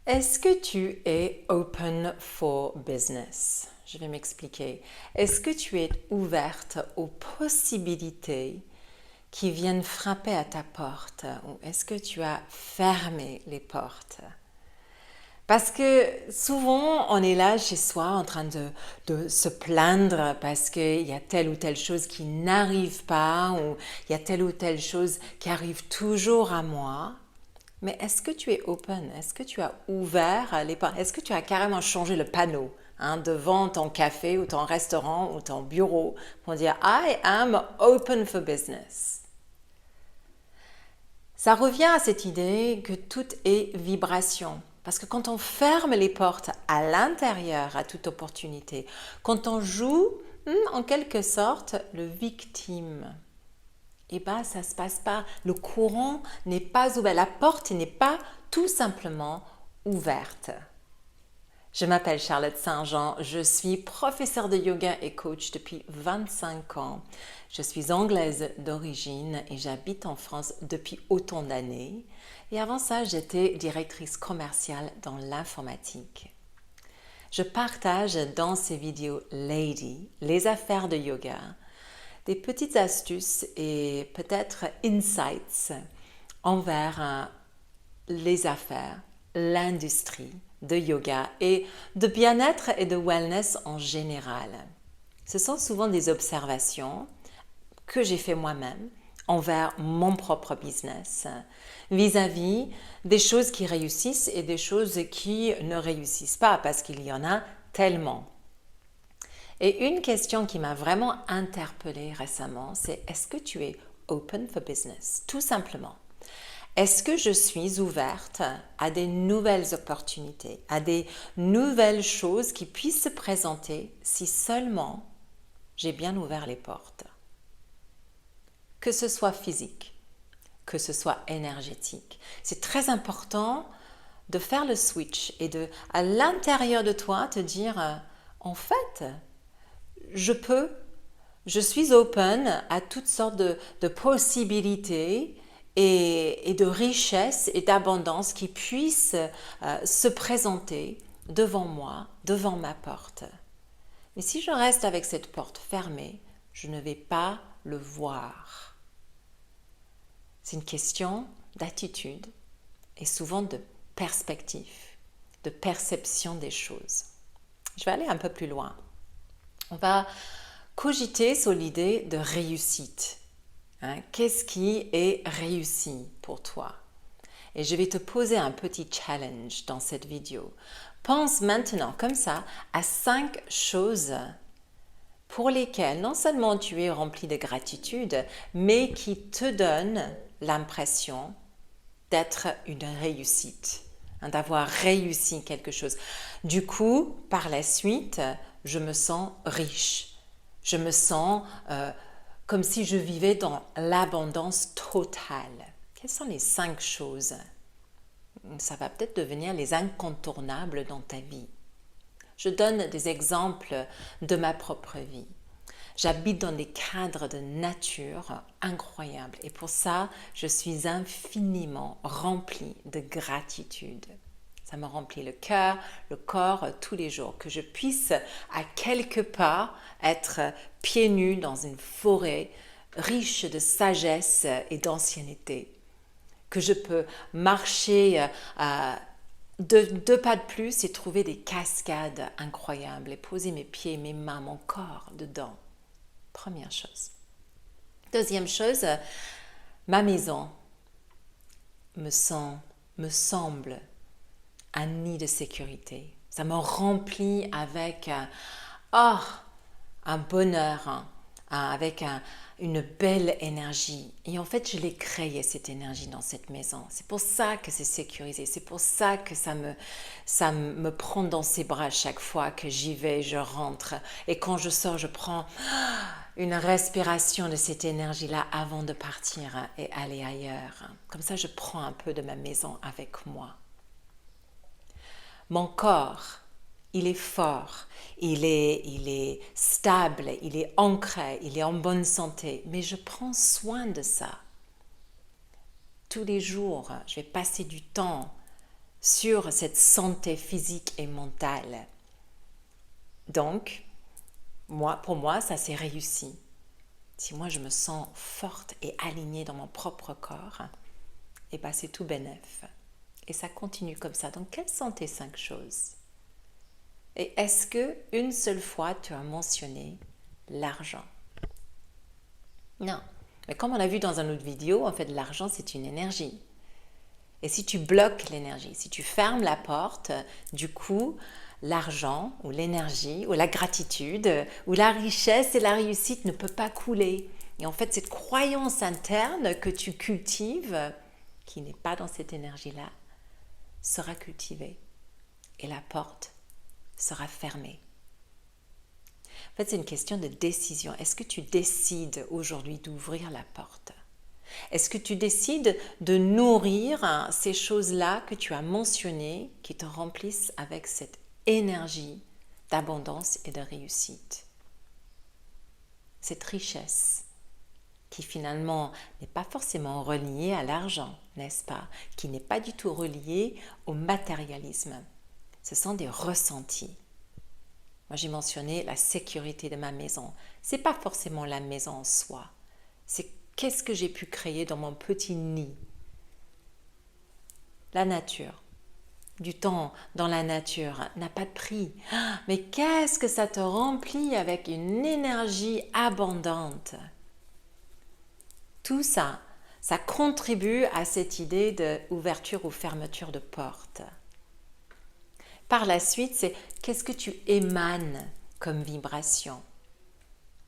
Est-ce que tu es open for business? Je vais m'expliquer. Est-ce que tu es ouverte aux possibilités qui viennent frapper à ta porte ou est-ce que tu as fermé les portes? Parce que souvent, on est là chez soi en train de se plaindre parce qu'il y a telle ou telle chose qui n'arrive pas ou il y a telle ou telle chose qui arrive toujours à moi. Mais est-ce que tu es open? Est-ce que tu as ouvert les portes? Est-ce que tu as carrément changé le panneau devant ton café ou ton restaurant ou ton bureau pour dire I am open for business? Ça revient à cette idée que tout est vibration. Parce que quand on ferme les portes à l'intérieur à toute opportunité, quand on joue en quelque sorte le victime, eh bien, ça ne se passe pas. Le courant n'est pas ouvert. La porte n'est pas tout simplement ouverte. Je m'appelle Charlotte Saint-Jean. Je suis professeure de yoga et coach depuis 25 ans. Je suis anglaise d'origine et j'habite en France depuis autant d'années. Et avant ça, j'étais directrice commerciale dans l'informatique. Je partage dans ces vidéos Lady, les affaires de yoga, des petites astuces et peut-être insights envers les affaires, l'industrie de yoga et de bien-être et de wellness en général. Ce sont souvent des observations que j'ai fait moi-même envers mon propre business vis-à-vis des choses qui réussissent et des choses qui ne réussissent pas parce qu'il y en a tellement. Et une question qui m'a vraiment interpellée récemment, c'est est-ce que tu es open for business? Tout simplement. Est-ce que je suis ouverte à des nouvelles opportunités, à des nouvelles choses qui puissent se présenter si seulement j'ai bien ouvert les portes? Que ce soit physique, que ce soit énergétique. C'est très important de faire le switch et de, à l'intérieur de toi, te dire, en fait, je suis open à toutes sortes de possibilités et de richesses et d'abondance qui puissent se présenter devant moi, devant ma porte. Mais si je reste avec cette porte fermée, je ne vais pas le voir. C'est une question d'attitude et souvent de perspective, de perception des choses. Je vais aller un peu plus loin. On va cogiter sur l'idée de réussite. Qu'est-ce qui est réussi pour toi? Et je vais te poser un petit challenge dans cette vidéo. Pense maintenant, comme ça, à 5 choses pour lesquelles non seulement tu es rempli de gratitude, mais qui te donnent l'impression d'être une réussite, d'avoir réussi quelque chose. Du coup, par la suite, je me sens riche. Je me sens comme si je vivais dans l'abondance totale. Quelles sont les 5 choses? Ça va peut-être devenir les incontournables dans ta vie. Je donne des exemples de ma propre vie. J'habite dans des cadres de nature incroyables et pour ça, je suis infiniment remplie de gratitude. Ça me remplit le cœur, le corps tous les jours. Que je puisse à quelque part être pieds nus dans une forêt riche de sagesse et d'ancienneté. Que je peux marcher deux pas de plus et trouver des cascades incroyables et poser mes pieds, mes mains, mon corps dedans. Première chose. Deuxième chose, ma maison me semble un nid de sécurité. Ça me remplit avec un bonheur, avec une belle énergie. Et en fait, je l'ai créée, cette énergie, dans cette maison. C'est pour ça que c'est sécurisé. C'est pour ça que ça me prend dans ses bras chaque fois que j'y vais, je rentre. Et quand je sors, je prends une respiration de cette énergie-là avant de partir et aller ailleurs. Comme ça, je prends un peu de ma maison avec moi. Mon corps, il est fort, il est stable, il est ancré, il est en bonne santé, mais je prends soin de ça. Tous les jours, je vais passer du temps sur cette santé physique et mentale. Donc, pour moi, ça s'est réussi. Si moi je me sens forte et alignée dans mon propre corps, et ben c'est tout bénef. Et ça continue comme ça. Donc quelles sont tes 5 choses? Et est-ce que une seule fois tu as mentionné l'argent? Non. Mais comme on a vu dans une autre vidéo, en fait l'argent c'est une énergie. Et si tu bloques l'énergie, si tu fermes la porte, du coup, l'argent ou l'énergie ou la gratitude ou la richesse et la réussite ne peut pas couler. Et en fait, cette croyance interne que tu cultives, qui n'est pas dans cette énergie-là, sera cultivée et la porte sera fermée. En fait, c'est une question de décision. Est-ce que tu décides aujourd'hui d'ouvrir la porte? Est-ce que tu décides de nourrir ces choses-là que tu as mentionnées, qui te remplissent avec cette énergie d'abondance et de réussite? Cette richesse qui finalement n'est pas forcément reliée à l'argent, n'est-ce pas? Qui n'est pas du tout reliée au matérialisme. Ce sont des ressentis. Moi, j'ai mentionné la sécurité de ma maison. Ce n'est pas forcément la maison en soi. C'est qu'est-ce que j'ai pu créer dans mon petit nid? La nature. Du temps dans la nature n'a pas de prix. Mais qu'est-ce que ça te remplit avec une énergie abondante? Tout ça, ça contribue à cette idée d'ouverture ou fermeture de porte. Par la suite, c'est qu'est-ce que tu émanes comme vibration?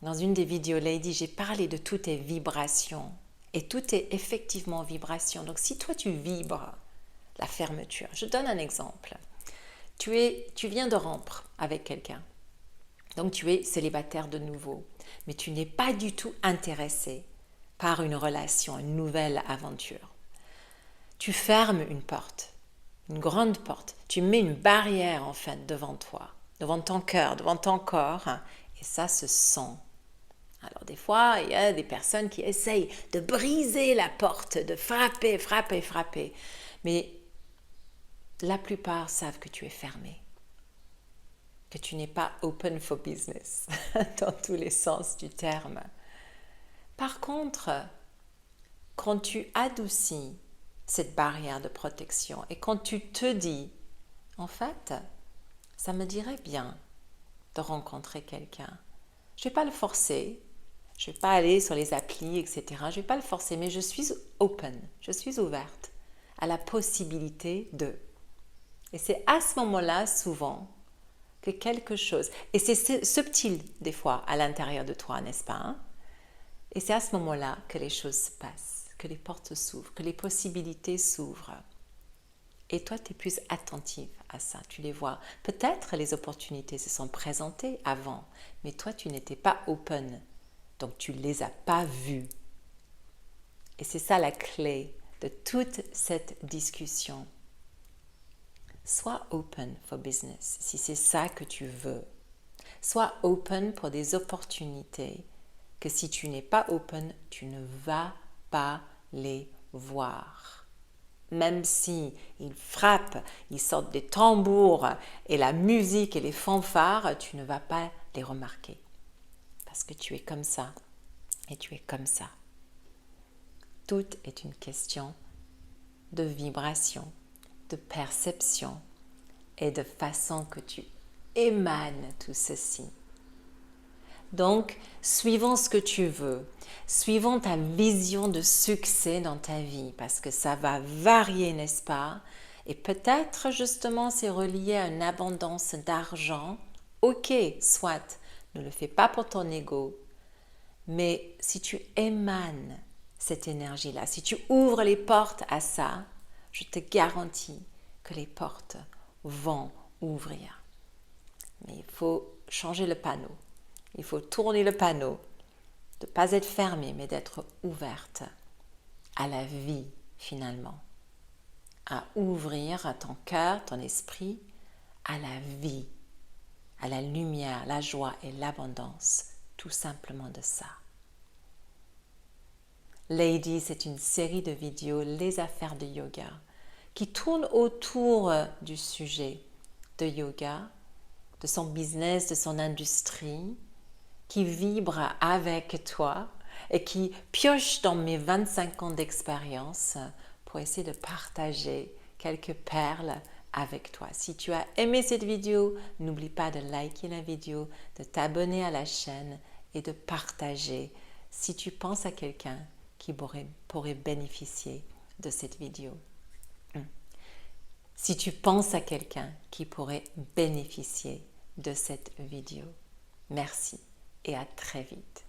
Dans une des vidéos Lady, j'ai parlé de toutes tes vibrations. Et tout est effectivement vibration. Donc si toi tu vibres la fermeture, je donne un exemple. Tu viens de rompre avec quelqu'un. Donc tu es célibataire de nouveau. Mais tu n'es pas du tout intéressé par une relation, une nouvelle aventure. Tu fermes une porte, une grande porte. Tu mets une barrière en fait devant toi, devant ton cœur, devant ton corps. Et ça se sent. Alors des fois, il y a des personnes qui essayent de briser la porte, de frapper, frapper, frapper. Mais la plupart savent que tu es fermé, que tu n'es pas open for business, dans tous les sens du terme. Par contre, quand tu adoucis cette barrière de protection et quand tu te dis, en fait, ça me dirait bien de rencontrer quelqu'un. Je ne vais pas le forcer, je ne vais pas aller sur les applis, etc. Je ne vais pas le forcer, mais je suis open, je suis ouverte à la possibilité de. Et c'est à ce moment-là, souvent, que quelque chose, et c'est subtil des fois à l'intérieur de toi, n'est-ce pas, hein? Et c'est à ce moment-là que les choses se passent, que les portes s'ouvrent, que les possibilités s'ouvrent. Et toi, tu es plus attentive à ça, tu les vois. Peut-être les opportunités se sont présentées avant, mais toi, tu n'étais pas open, donc tu ne les as pas vues. Et c'est ça la clé de toute cette discussion. Sois open for business, si c'est ça que tu veux. Sois open pour des opportunités que si tu n'es pas open, tu ne vas pas les voir. Même si ils frappent, ils sortent des tambours et la musique et les fanfares, tu ne vas pas les remarquer. Parce que tu es comme ça et tu es comme ça. Tout est une question de vibration, de perception et de façon que tu émanes tout ceci. Donc, suivant ce que tu veux, suivant ta vision de succès dans ta vie, parce que ça va varier, n'est-ce pas? Et peut-être justement c'est relié à une abondance d'argent. Ok, soit, ne le fais pas pour ton ego, mais si tu émanes cette énergie-là, si tu ouvres les portes à ça, je te garantis que les portes vont ouvrir. Mais il faut changer le panneau. Il faut tourner le panneau, de ne pas être fermé, mais d'être ouverte à la vie finalement, à ouvrir ton cœur, ton esprit à la vie, à la lumière, la joie et l'abondance, tout simplement de ça. Lady, c'est une série de vidéos, les affaires de yoga, qui tourne autour du sujet de yoga, de son business, de son industrie, qui vibre avec toi et qui pioche dans mes 25 ans d'expérience pour essayer de partager quelques perles avec toi. Si tu as aimé cette vidéo, n'oublie pas de liker la vidéo, de t'abonner à la chaîne et de partager si tu penses à quelqu'un qui pourrait bénéficier de cette vidéo. Si tu penses à quelqu'un qui pourrait bénéficier de cette vidéo. Merci et à très vite.